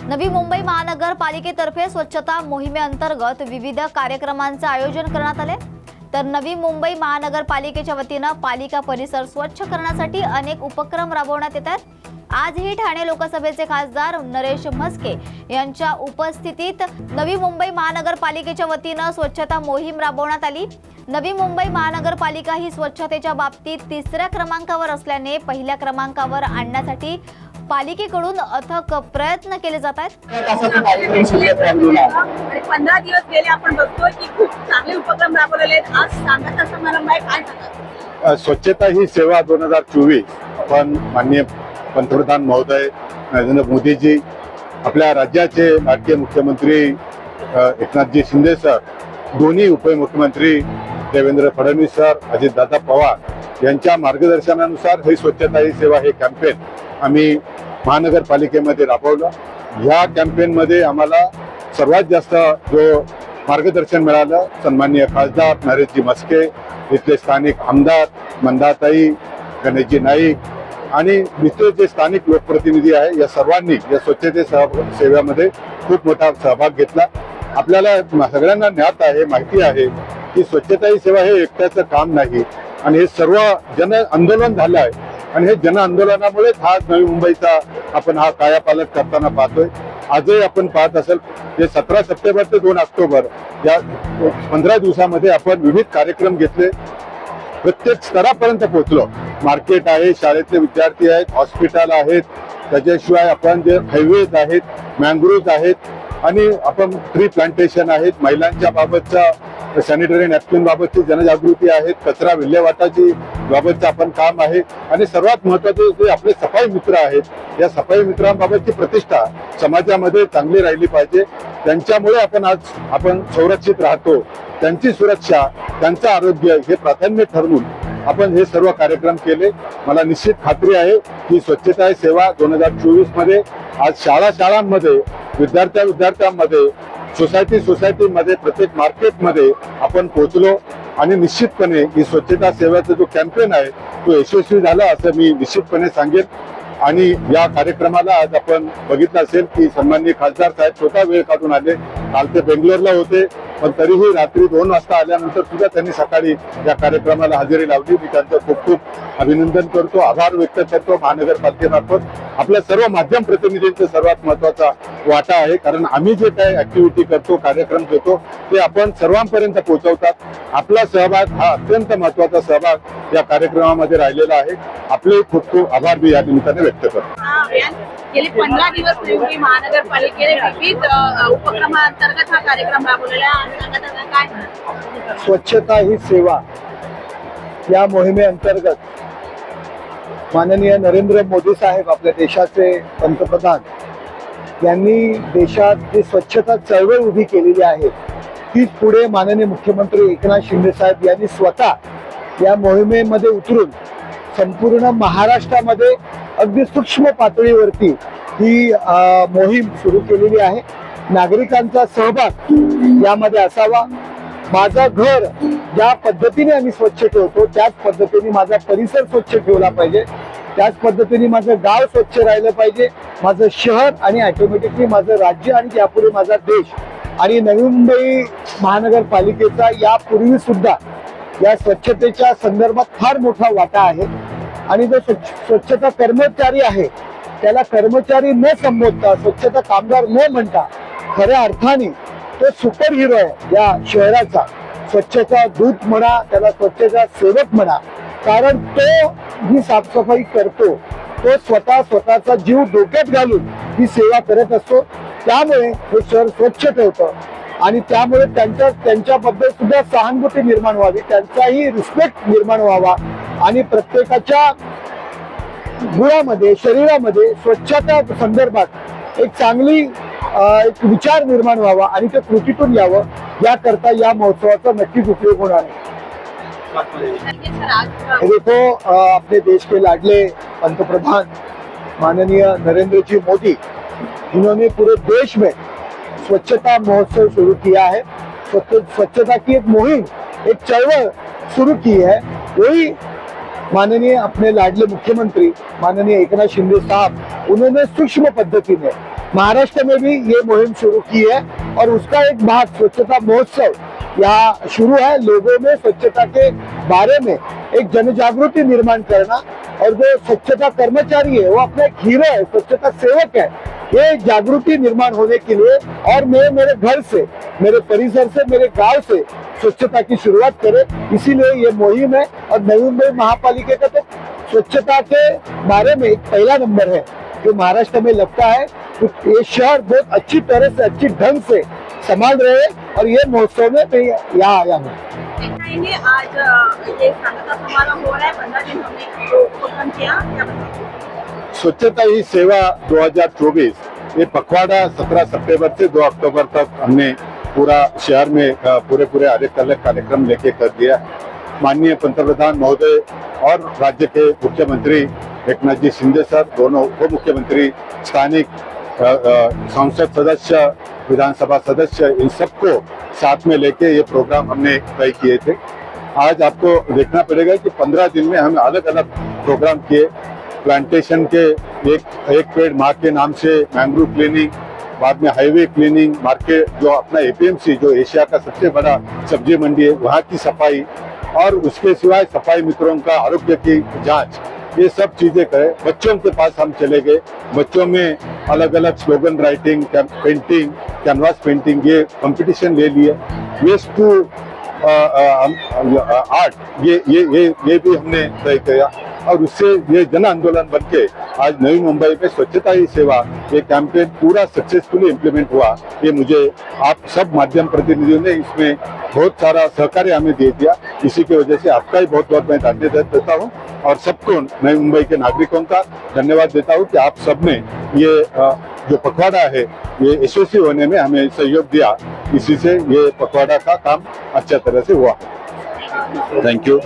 नवी मुंबई महानगरपालिकेतर्फे स्वच्छता मोहिमेअंतर्गत विविध कार्यक्रमांचे आयोजन करण्यात आले। तर नवी मुंबई महानगरपालिकेच्या वतीने पालिका परिसर स्वच्छ करण्यासाठी अनेक उपक्रम राबवण्यात येत आहेत। आजही ठाणे लोकसभेचे खासदार नरेश म्हस्के यांच्या उपस्थितीत नवी मुंबई महानगरपालिकेच्या वतीने स्वच्छता मोहीम राबवण्यात आली। नवी मुंबई महानगरपालिका ही स्वच्छतेच्या बाबतीत 3ऱ्या क्रमांकावर असल्याने पहिल्या क्रमांकावर आणण्यासाठी पालिकेकडून अथक प्रयत्न केले जात आहेत। 15 दिवस गेले आपण बघतोय की खूप चांगले उपक्रम राबवलेले आहेत। आज सांगता समारंभ आहे, काय सांगाल? स्वच्छता ही सेवा 2024 पण माननीय पंतप्रधान महोदय नरेंद्र मोदीजी, आपल्या राज्याचे लाडके मुख्यमंत्री एकनाथजी शिंदे सर, दोन्ही उपमुख्यमंत्री देवेंद्र फडणवीस सर, अजितदादा पवार यांच्या मार्गदर्शनानुसार ही स्वच्छता ही सेवा हे कॅम्पेन आम्ही महानगरपालिकेमध्ये राबवलं। या कॅम्पेनमध्ये आम्हाला सर्वात जास्त जो मार्गदर्शन मिळालं सन्माननीय खासदार नरेशजी म्हस्के, इथले स्थानिक आमदार मंदाताई, गणेशजी नाईक आणि इथले जे स्थानिक लोकप्रतिनिधी आहे या सर्वांनी या स्वच्छते सेवेमध्ये खूप मोठा सहभाग घेतला। आपल्याला सगळ्यांना ज्ञात आहे, माहिती आहे की स्वच्छता ही सेवा हे एकट्याचं काम नाही आणि हे सर्व जन आंदोलन झालं आहे आणि हे जन आंदोलनामुळे हा नवी मुंबईचा आपण हा कायापालट करताना पाहतोय। आजही आपण पाहत असेल जे 17 सप्टेंबर ते 2 ऑक्टोबर या 15 दिवसामध्ये आपण विविध कार्यक्रम घेतले, प्रत्येक स्तरापर्यंत पोहोचलो। मार्केट आहे, शाळेतले विद्यार्थी आहेत, हॉस्पिटल आहेत, त्याच्याशिवाय आपण जे हायवेज आहेत, मँग्रोव्ज आहेत आणि आपण ट्री प्लांटेशन आहेत, महिलांच्या बाबतचा सॅनिटरी नॅपकिन बाबतची जनजागृती आहे, कचरा विल्हेवाटाची बाबतचं आपण काम आहे आणि सर्वात महत्त्वाचे जे आपले सफाई मित्र आहेत या सफाई मित्रांबाबतची प्रतिष्ठा समाजामध्ये चांगली राहिली पाहिजे। त्यांच्यामुळे आपण संरक्षित राहतो, त्यांची सुरक्षा, त्यांचं आरोग्य हे प्राधान्य ठरवून आपण हे सर्व कार्यक्रम केले। मला निश्चित खात्री आहे की स्वच्छता सेवा 2024 मध्ये आज शाळांमध्ये विद्यार्थ्यांमध्ये सोसायटीमध्ये प्रत्येक मार्केटमध्ये आपण पोहोचलो आणि निश्चितपणे ही स्वच्छता सेवेचा जो कॅम्पेन आहे तो यशस्वी झाला असं मी निश्चितपणे सांगेन। आणि या कार्यक्रमाला आज आपण बघितलं असेल की सन्माननीय खासदार साहेब स्वतः वेळ काढून आले। काल ते बेंगलोरला होते पण तरीही रात्री 2 वाजता आल्यानंतर सुद्धा त्यांनी सकाळी या कार्यक्रमाला हजेरी लावली। मी त्यांचं खूप खूप अभिनंदन करतो, आभार व्यक्त करतो। महानगरपालिकेमार्फत आपल्या सर्व माध्यम प्रतिनिधींचा सर्वात महत्वाचा वाटा आहे, कारण आम्ही जे काही ऍक्टिव्हिटी करतो, कार्यक्रम घेतो ते आपण सर्वांपर्यंत पोहोचवतात। आपला सहभाग हा अत्यंत महत्वाचा सहभाग या कार्यक्रमामध्ये राहिलेला आहे। आपले खूप खूप आभार मी या निमित्ताने व्यक्त करतो। गेली 15 दिवस मुंबई महानगरपालिकेने विविध उपक्रमांतर्गत हा कार्यक्रम राबवलेला आहे। काय स्वच्छता ही सेवा या मोहिमेअंतर्गत माननीय नरेंद्र मोदी साहेब, आपल्या देशाचे पंतप्रधान यांनी देशात जी स्वच्छता चळवळ उभी केलेली आहे तीच पुढे माननीय मुख्यमंत्री एकनाथ शिंदे साहेब यांनी स्वतः या मोहिमेमध्ये उतरून संपूर्ण महाराष्ट्रामध्ये अगदी सूक्ष्म पातळीवरती ही मोहीम सुरू केलेली आहे। नागरिकांचा सहभाग यामध्ये असावा। माझं घर ज्या पद्धतीने आम्ही स्वच्छ ठेवतो त्याच पद्धतीने माझा परिसर स्वच्छ ठेवला पाहिजे, त्याच पद्धतीने माझं गाव स्वच्छ राहिलं पाहिजे, माझं शहर आणि ऑटोमॅटिकली माझं राज्य आणि त्यापुढे माझा देश। आणि नवी मुंबई महानगरपालिकेचा यापूर्वी सुद्धा या स्वच्छतेच्या संदर्भात फार मोठा वाटा आहे आणि जो स्वच्छता कर्मचारी आहे त्याला कर्मचारी न संबोधता, स्वच्छता कामगार न म्हणता खऱ्या अर्थाने तो सुपर हिरो आहे या शहराचा। स्वच्छता दूत म्हणा, त्याला स्वच्छता सेवक म्हणा, कारण तो जी साफसफाई करतो तो स्वतःचा जीव धोक्यात घालून ही सेवा करत असतो। त्यामुळे हे शहर स्वच्छ ठेवतं आणि त्यामुळे त्यांच्याबद्दल सुद्धा सहानुभूती निर्माण व्हावी, त्यांचाही रिस्पेक्ट निर्माण व्हावा आणि प्रत्येकाच्या गुणामध्ये, शरीरामध्ये स्वच्छता संदर्भात एक चांगली एक विचार निर्माण व्हावा आणि ते कृतीतून यावं, याकरता या महोत्सवाचा नक्कीच उपयोग होणार है। देखो, अपने देश के लाडले पंतप्रधान माननीय नरेंद्र जी मोदी, इन्होंने पूरे देश में स्वच्छता महोत्सव शुरू किया है। स्वच्छता की एक मुहिम, एक चळवळ शुरू की है। वही माननीय अपने लाडले मुख्यमंत्री माननीय एकनाथ शिंदे साहब, उन्होंने सूक्ष्म पद्धति में महाराष्ट्र में भी ये मुहिम शुरू की है और उसका एक भाग स्वच्छता महोत्सव यहाँ शुरू है। लोगों में स्वच्छता के बारे में एक जन जागृति निर्माण करना, और जो स्वच्छता कर्मचारी है वो अपना एक हीरो है, स्वच्छता सेवक है, ये जागृति निर्माण होने के लिए और मैं मेरे घर से, मेरे परिसर से, मेरे गांव से स्वच्छता की शुरुआत करे, इसीलिए ये मुहिम है। और नवी मुंबई महापालिका का तो स्वच्छता के बारे में एक पहला नंबर है जो महाराष्ट्र में लगता है। तो ये शहर बहुत अच्छी तरह से, अच्छी ढंग से संभाल रहे हैं और ये महोत्सव में मैं यहाँ आया हूँ। देखेंगे आज ये सांगता समारोह हो रहा है, 15 दिन हमने जो उपक्रम किया, क्या बताएं? स्वच्छता ही सेवा 2024 ये पखवाड़ा 17 सितंबर से 2 अक्टूबर तक हमने पूरा शहर में पूरे अलग अलग कार्यक्रम लेके कर दिया। माननीय पंतप्रधान महोदय और राज्य के मुख्यमंत्री एकनाथ जी शिंदे सर, दोनों उप मुख्यमंत्री, स्थानिक संसद सदस्य, विधानसभा सदस्य, इन सबको साथ में लेके ये प्रोग्राम हमने तय किए थे। आज आपको देखना पड़ेगा कि 15 दिन में हमने अलग अलग प्रोग्राम किए। प्लांटेशन के एक पेड़ माँ के नाम से, मैंग्रोव क्लीनिंग, बाद में हाईवे क्लीनिंग, मार्केट जो अपना एपीएमसी जो एशिया का सबसे बड़ा सब्जी मंडी है वहाँ की सफाई, और उसके सिवाय सफाई मित्रों का आरोग्य की जांच, ये सब चीजें करें। बच्चों के पास हम चले गए, बच्चों में अलग अलग slogan writing, painting, canvas painting, ये कंपटीशन ले लिए। वेस्ट टू आर्ट ये भी हमने तय किया और उससे ये जन आंदोलन बन के आज नवी मुंबई में स्वच्छता ही सेवा ये कैंपेन पूरा सक्सेसफुली इम्प्लीमेंट हुआ। ये मुझे आप सब माध्यम प्रतिनिधियों ने इसमें बहुत सारा सहकार्य हमें दे दिया। इसी की वजह से आपका ही बहुत बहुत मैं धन्यवाद देता हूँ और सबको नई मुंबई के नागरिकों का धन्यवाद देता हूँ कि आप सबने ये जो पखवाड़ा है ये यशस्वी होने में हमें सहयोग दिया। इसी से ये पखवाड़ा का काम अच्छा तरह से हुआ। Thank you.